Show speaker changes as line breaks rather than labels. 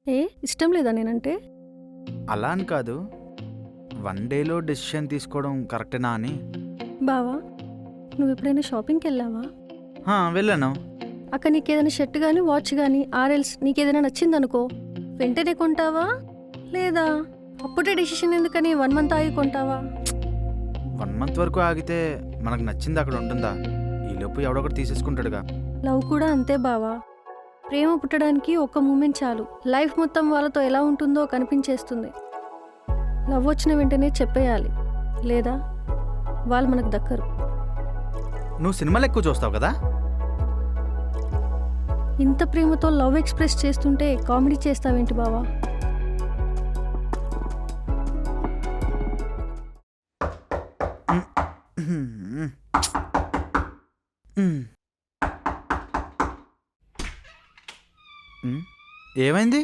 ఏ ఇష్టం లేదా నేనంటే?
అలా అని కాదు. వన్ డేలో డెసిషన్ తీసుకోవడం కరెక్టేనా అని.
బావా, నువ్వెప్పుడైనా షాపింగ్‌కెళ్ళావా?
వెళ్ళాను.
అక్కడ నీకేదైనా షర్ట్ గానీ, వాచ్ గానీ ఆరెల్స్ నీకేదైనా నచ్చిందనుకో, వెంటనే కొంటావా? లేదా అప్పుడే డెసిషన్ ఎందుకని 1 మంత్ ఆగి కొంటావా?
1 మంత్ వరకు ఆగితే మనకు నచ్చింది అక్కడ ఉంటుందా? ఈలోపు ఎవడో ఒకడు తీసేసుకుంటాడుగా.
లవ్ కూడా అంతే బావా. ప్రేమ పుట్టడానికి ఒక్క మూమెంట్ చాలు. లైఫ్ మొత్తం వాళ్ళతో ఎలా ఉంటుందో కనిపించేస్తుంది. లవ్ వచ్చిన వెంటనే చెప్పేయాలి. లేదా వాళ్ళు మనకు దక్కరు.
నువ్వు సినిమాలు ఎక్కువ చూస్తావు కదా?
ఇంత ప్రేమతో లవ్ ఎక్స్‌ప్రెస్ చేస్తుంటే కామెడీ చేస్తావేంటి బావా?
హ్మ్. హ్మ్. హ్మ్. ఏమైంది?